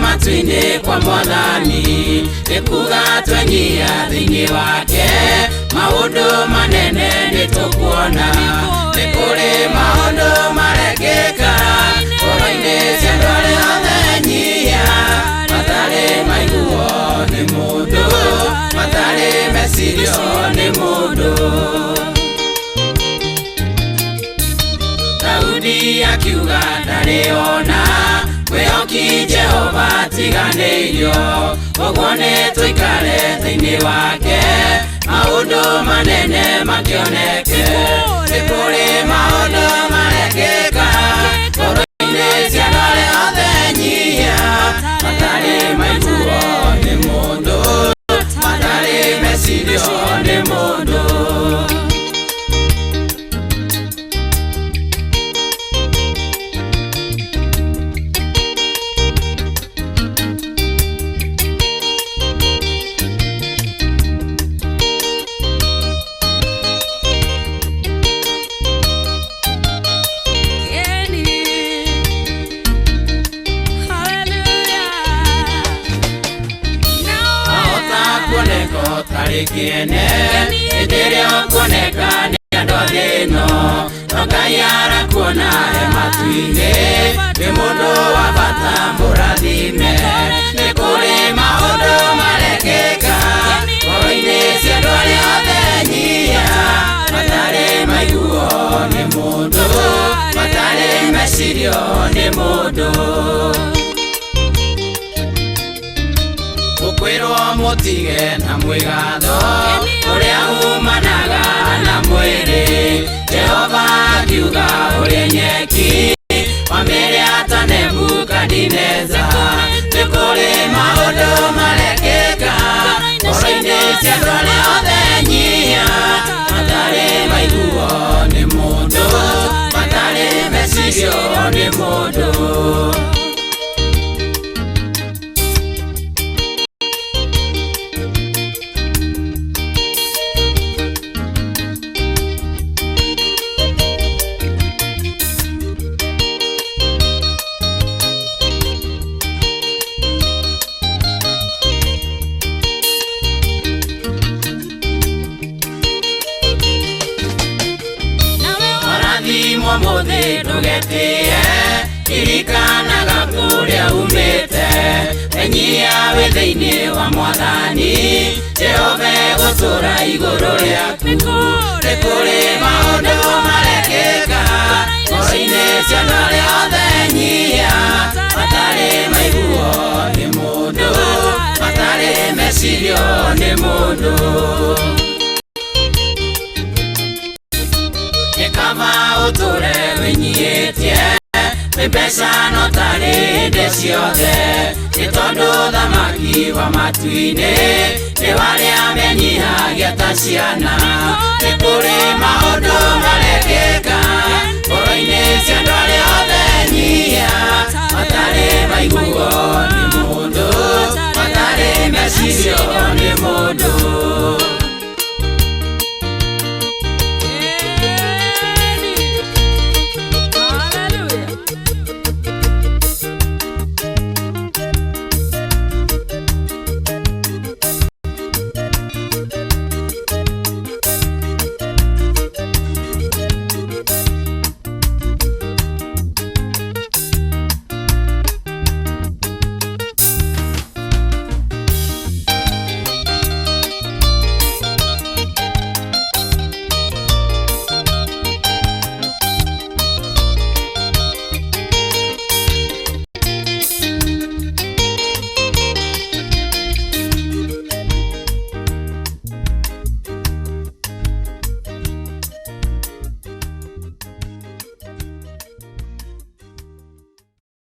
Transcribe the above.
matu-inĩ kwa Mwathani, ikuga twenyia thĩinĩ wake, maũndũ manene nĩtũkuona. Nĩ kũrĩ maũndũ marekĩka ngoro-inĩ cia andũ arĩa othe nyia, matarĩ maiguo nĩ mũndũ, matarĩ mecirio nĩ mũndũ. Daudi akiuga ndarĩ ona mwĩhoki Jehova tiganĩirio, ũguo nĩtũikare thĩinĩ wake, maũndũ manene makĩoneke. Nĩ kũrĩ maũndũ marekĩka ngoro-inĩ cia andũ arĩa othe nyia, matarĩ maiguo nĩ mũndũ, matarĩ mecirio nĩ mũndũ. Kiene ĩrĩa ũkuoneka nĩ andũ a thĩ ĩno, no Ngai arakuona he matu-inĩ, nĩ mũndũ wa bata mũrathime. Nĩ kũrĩ maũndũ marekĩka ngoro-inĩ cia andũ arĩa othe nyia, matarĩ maiguo nĩ mũndũ, matarĩ mecirio nĩ mũndũ. Ũkwĩrwo mũtige na mwĩgatho ũrĩa umanaga na mwĩrĩ, Jehova akiuga ũrĩ nyeki wamĩrĩa ta Nebukadineza. Nĩ kũrĩ maũndũ marekĩka ngoro-inĩ cia andũ arĩa othe nyia, matarĩ maiguo nĩ mũndũ, matarĩ mecirio nĩ mũndũ. Mũthĩ ndũgetie, ririkanaga kũrĩa umĩte, enyia wĩ thĩinĩ wa Mwathani, Jehova egũtũũra igũrũ rĩaku. Nĩ kũrĩ maũndũ marekĩka ngoro-inĩ cia andũ arĩa othe nyia, matarĩ maiguo nĩ mũndũ, matarĩ mecirio nĩ mũndũ. Kama ũtũũre wĩnyihĩtie mbeca no tarĩ hĩndĩ ciothe, nĩ tondũ ũthamaki wa matu-inĩ nĩ warĩa menyihagia ta ciana. Nĩ kũrĩ maũndũ marekĩka ngoro-inĩ cia andũ arĩa othe nyia, matarĩ maiguo nĩ